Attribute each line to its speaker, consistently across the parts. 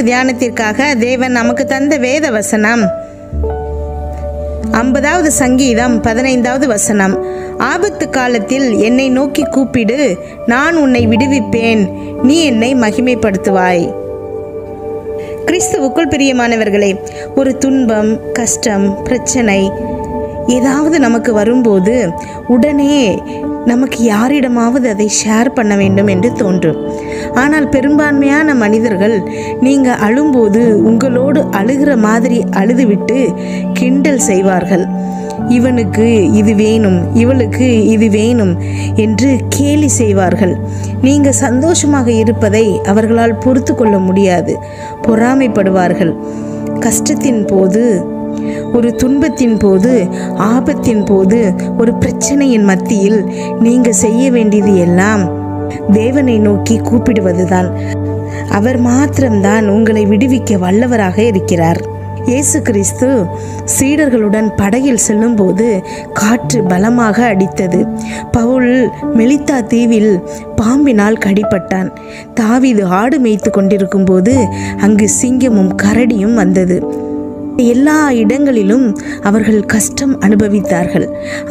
Speaker 1: தியானத்திற்காக தேவன் நமக்கு தந்த வேத வசனம் 50வது சங்கீதம் 15வது வசனம். ஆபத்து காலத்தில் என்னை நோக்கி கூப்பிடு, நான் உன்னை விடுவிப்பேன், நீ என்னை மகிமைப்படுத்துவாய். கிறிஸ்துவுக்குள் பிரியமானவர்களே, ஒரு துன்பம், கஷ்டம், பிரச்சனை ஏதாவது நமக்கு வரும்போது உடனே நமக்கு யாரிடமாவது அதை ஷேர் பண்ண வேண்டும் என்று தோன்றும். ஆனால் பெரும்பான்மையான மனிதர்கள் நீங்கள் அழும்போது உங்களோடு அழுகிற மாதிரி அழுதுவிட்டு கிண்டல் செய்வார்கள். இவனுக்கு இது வேணும், இவளுக்கு இது வேணும் என்று கேலி செய்வார்கள். நீங்கள் சந்தோஷமாக இருப்பதை அவர்களால் பொறுத்து கொள்ள முடியாது, பொறாமைப்படுவார்கள். கஷ்டத்தின் போது, ஒரு துன்பத்தின் போது, ஆபத்தின் போது, ஒரு பிரச்சனையின் மத்தியில் நீங்கள் செய்ய வேண்டியது எல்லாம் தேவனை நோக்கி கூப்பிடுவதுதான். அவர் மாத்திரம்தான் உங்களை விடுவிக்க வல்லவராக இருக்கிறார். இயேசு கிறிஸ்து சீடர்களுடன் படகில் செல்லும்போது காற்று பலமாக அடித்தது. பவுல் மெலித்தா தீவில் பாம்பினால் கடிப்பட்டான். தாவீது ஆடு மேய்த்து கொண்டிருக்கும் போது அங்கு சிங்கமும் கரடியும் வந்தது. எல்லா இடங்களிலும் அவர்கள் கஷ்டம் அனுபவித்தார்கள்.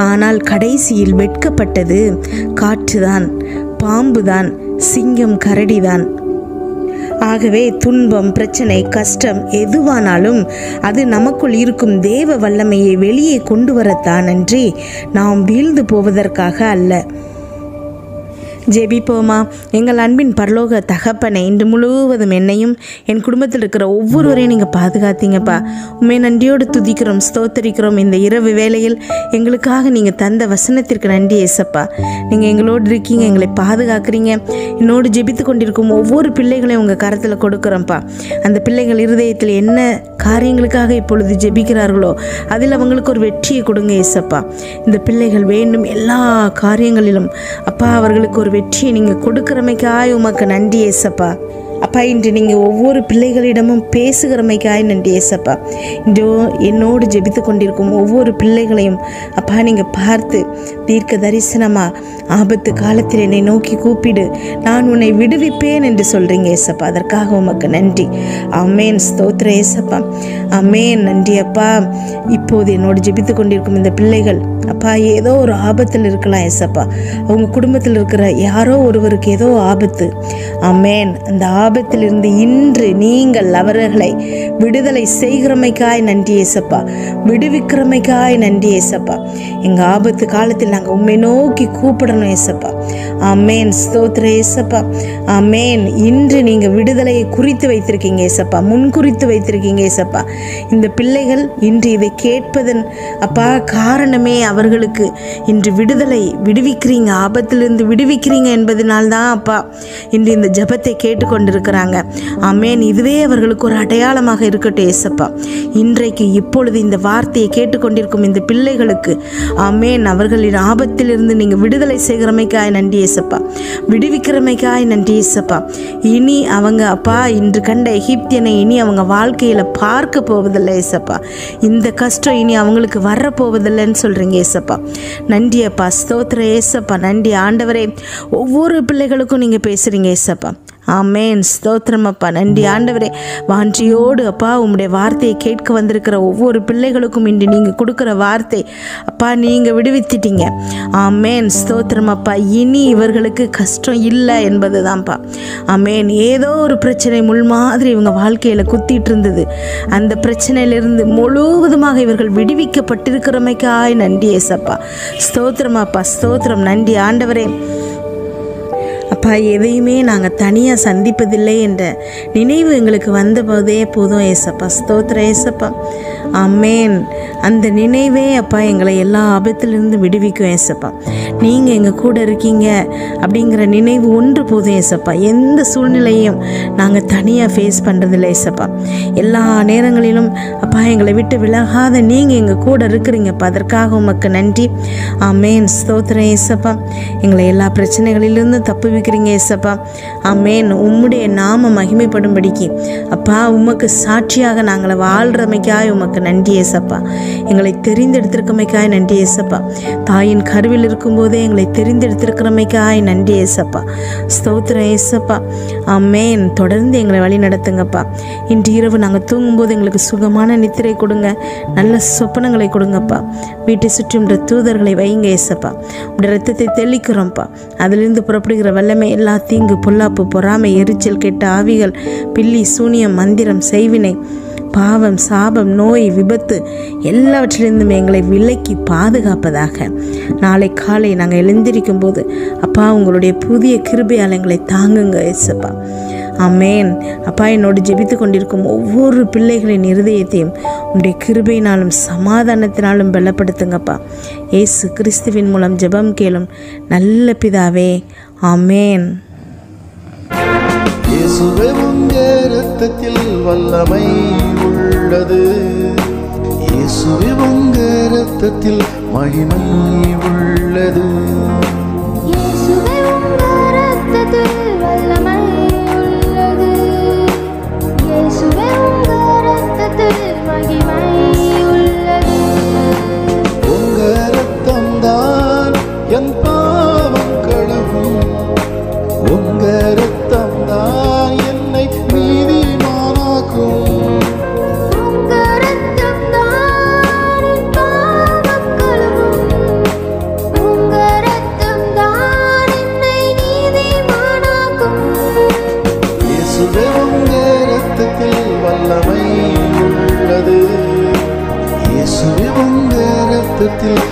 Speaker 1: ஆனால் கடைசியில் வெட்கப்பட்டது காற்றுதான், பாம்புதான், சிங்கம், கரடிதான். ஆகவே துன்பம், பிரச்சனை, கஷ்டம் எதுவானாலும் அது நமக்குள் இருக்கும் தேவ வல்லமையை வெளியே கொண்டு வரத்தான் அன்றி நாம் வீழ்ந்து போவதற்காக அல்ல. ஜெபிப்போமா. எங்கள் அன்பின் பரலோக தகப்பனை, இன்று முழுவதும் என்னையும் என் குடும்பத்தில் இருக்கிற ஒவ்வொருவரையும் நீங்கள் பாதுகாத்தீங்கப்பா. உண்மை நன்றியோடு துதிக்கிறோம், ஸ்தோத்தரிக்கிறோம். இந்த இரவு வேளையில் எங்களுக்காக நீங்கள் தந்த வசனத்திற்கு நன்றி ஏசப்பா. நீங்கள் எங்களோடு இருக்கீங்க, எங்களை பாதுகாக்கிறீங்க. என்னோடு ஜெபித்து கொண்டிருக்கும் ஒவ்வொரு பிள்ளைகளையும் உங்கள் கரத்தில் கொடுக்குறோம்ப்பா. அந்த பிள்ளைகள் இருதயத்தில் என்ன காரியங்களுக்காக இப்பொழுது ஜெபிக்கிறார்களோ அதில் அவங்களுக்கு ஒரு வெற்றியை கொடுங்க ஏசப்பா. இந்த பிள்ளைகள் வேண்டும் எல்லா காரியங்களிலும் அப்பா அவர்களுக்கு ஒரு வெற்றியை நீங்கள் கொடுக்கிறமைக்காய் உமக்கு நன்றி ஏசப்பா. அப்பா, இன்று நீங்கள் ஒவ்வொரு பிள்ளைகளிடமும் பேசுகிறமைக்காய் நன்றி ஏசப்பா. இன்று என்னோடு ஜெபித்து கொண்டிருக்கும் ஒவ்வொரு பிள்ளைகளையும் அப்பா நீங்கள் பார்த்து தீர்க்க தரிசனமாக ஆபத்து காலத்தில் என்னை நோக்கி கூப்பிடு, நான் உன்னை விடுவிப்பேன் என்று சொல்கிறீங்க ஏசப்பா. அதற்காக உமக்கு நன்றி. ஆமேன், ஸ்தோத்திர ஏசப்பா. ஆமேன், நன்றி அப்பா. இப்போது என்னோடு ஜெபித்து கொண்டிருக்கும் இந்த பிள்ளைகள் அப்பா ஏதோ ஒரு ஆபத்தில் இருக்கலாம் ஏசப்பா. அவங்க குடும்பத்தில் இருக்கிற யாரோ ஒருவருக்கு ஏதோ ஆபத்து. ஆமேன், அந்த ஆபத்திலிருந்து இன்று நீங்கள் அவர்களை விடுதலை செய்கிறமைக்காய் நன்றி ஏசப்பா, விடுவிக்கிறமைக்காய் நன்றி ஏசப்பா. எங்கள் ஆபத்து காலத்தில் நாங்கள் உண்மை நோக்கி கூப்பிடணும் ஏசப்பா. ஆமேன், ஸ்தோத்திர ஏசப்பா. ஆமேன், இன்று நீங்கள் விடுதலையை குறித்து வைத்திருக்கீங்க ஏசப்பா, முன்குறித்து வைத்திருக்கீங்க ஏசப்பா. இந்த பிள்ளைகள் இன்று இதை கேட்பதன் அப்பா காரணமே அவர்களுக்கு இன்று விடுவிக்கிறீங்க, ஆபத்திலிருந்து விடுவிக்கிறீங்க என்பதனால்தான் அப்பா இன்று இந்த ஜெபத்தை கேட்டுக்கொண்டிருக்கிறாங்க. ஆமேன், இதுவே அவர்களுக்கு ஒரு அடையாளமாக இருக்கட்டும் ஏசப்பா. இன்றைக்கு இப்பொழுது இந்த வார்த்தையை கேட்டுக்கொண்டிருக்கும் இந்த பிள்ளைகளுக்கு ஆமேன் அவர்களின் ஆபத்திலிருந்து நீங்கள் விடுதலை செய்கிறமைக்காய் நன்றி ஏசப்பா, விடுவிக்கிறமைக்காய் நன்றி ஏசப்பா. இனி அவங்க அப்பா இன்று கண்ட எகிப்தியனை இனி அவங்க வாழ்க்கையில் பார்க்க போவதில்லை ஏசப்பா. இந்த கஷ்டம் இனி அவங்களுக்கு வரப்போவதில்லைன்னு சொல்கிறீங்க ஏசப்பா. நன்றி அப்பா, ஸ்தோத்திர ஏசப்பா. நன்றி ஆண்டவரே, ஒவ்வொரு பிள்ளைகளுக்கும் நீங்கள் பேசுகிறீங்க ஏசப்பா. ஆமேன், ஸ்தோத்திரம் அப்பா. நன்றி ஆண்டவரே. வாஞ்சியோடு அப்பா உம்முடைய வார்த்தையை கேட்க வந்திருக்கிற ஒவ்வொரு பிள்ளைகளுக்கும் இன்று நீங்கள் கொடுக்குற வார்த்தை அப்பா நீங்கள் விடுவித்துட்டீங்க. ஆமேன், ஸ்தோத்திரம் அப்பா. இனி இவர்களுக்கு கஷ்டம் இல்லை என்பது தான்ப்பா. ஆமேன், ஏதோ ஒரு பிரச்சனை முள் மாதிரி இவங்க வாழ்க்கையில் குத்திட்டு இருந்தது. அந்த பிரச்சனையிலிருந்து முழுவதுமாக இவர்கள் விடுவிக்கப்பட்டிருக்கிறமைக்காய் நன்றி ஏசப்பா. ஸ்தோத்திரம் அப்பா, ஸ்தோத்திரம். நன்றி ஆண்டவரே. அப்பா எதையுமே நாங்கள் தனியாக சந்திப்பதில்லை என்ற நினைவு எங்களுக்கு வந்த போதே போதும் ஏசப்பா. ஸ்தோத்திர ஏசப்பா. ஆமேன், அந்த நினைவே அப்பா எங்களை எல்லா ஆபத்திலிருந்து விடுவிக்கும் ஏசப்பா. நீங்கள் எங்கள் கூட இருக்கீங்க அப்படிங்கிற நினைவு ஒன்று போதும் ஏசப்பா. எந்த சூழ்நிலையும் நாங்கள் தனியாக ஃபேஸ் பண்ணுறதில்ல ஏசப்பா. எல்லா நேரங்களிலும் அப்பா எங்களை விட்டு விலகாத நீங்கள் எங்கள் கூட இருக்கிறீங்கப்பா. அதற்காக உமக்கு நன்றி. ஆமேன், ஸ்தோத்திரம் ஏசப்பா. எங்களை எல்லா பிரச்சனைகளிலிருந்து தப்புவிக்கிறீங்க ஏசப்பா. ஆமேன், உம்முடைய நாம மகிமைப்படும்படிக்கு அப்பா உமக்கு சாட்சியாக நாங்களை வாழ்றமைக்காய் உமக்கு நன்றி ஏசப்பா. எங்களை தெரிந்தெடுத்திருக்கமைக்காய் நன்றி ஏசப்பா. தாயின் கருவில் இருக்கும்போதே எங்களை தெரிந்தெடுத்திருக்கிறமைக்காய் நன்றி ஏசப்பா. ஸ்தோத்திரம் ஏசப்பா. ஆமென். தொடர்ந்து எங்களை வழி நடத்துங்கப்பா. இன்று இரவு நாங்கள் தூங்கும்போது எங்களுக்கு சுகமான நித்திரை கொடுங்க, நல்ல சொப்பனங்களை கொடுங்கப்பா. வீட்டை சுற்றும் தூதர்களை வைங்க ஏசப்பா. உடைய ரத்தத்தை தெளிக்கிறோம்ப்பா. அதிலிருந்து புறப்படுகிற வல்லமை எல்லா தீங்கு, பொல்லாப்பு, பொறாமை, எரிச்சல், கெட்ட ஆவிகள், பில்லி, சூனியம், மந்திரம், செய்வினை, பாவம், சாபம், நோய், விபத்து எல்லாவற்றிலிருந்தும் எங்களை விலக்கி பாதுகாப்பதாக. நாளை காலை நாங்கள் எழுந்திருக்கும் போது அப்பா உங்களுடைய புதிய கிருபையால் எங்களை தாங்குங்க ஏசப்பா. ஆமென். அப்பா, என்னோடு ஜெபித்து கொண்டிருக்கும் ஒவ்வொரு பிள்ளைகளின் இருதயத்தையும் உங்களுடைய கிருபையினாலும் சமாதானத்தினாலும் பலப்படுத்துங்கப்பா. இயேசு கிறிஸ்துவின் மூலம் ஜெபம் கேளும் நல்ல பிதாவே. ஆமென்.
Speaker 2: இயேசுவே உம்முடைய இரத்தத்தில் வல்லமை உள்ளது. இயேசுவே உம்முடைய இரத்தத்தில் மகிமை உள்ளது.
Speaker 3: இயேசுவே உம்முடைய இரத்தத்தில் வல்லமை உள்ளது. இயேசுவே உம்முடைய இரத்தத்தில் மகிமை உள்ளது.
Speaker 2: உங்க இரத்தம்தான் என் பாவம் கழுவும். உங்க இரத்தம்தான் என்னை நீதிமானாக்கும்.
Speaker 3: உங்க இரத்தம்தான் என் பாவம் கழுவும். உங்க இரத்தம்தான் என்னை நீதிமானாக்கும்.
Speaker 2: இயேசுவே உம்முடைய இரத்தத்தில் வல்லமை உள்ளது. இயேசுவே உம்முடைய இரத்தத்தில்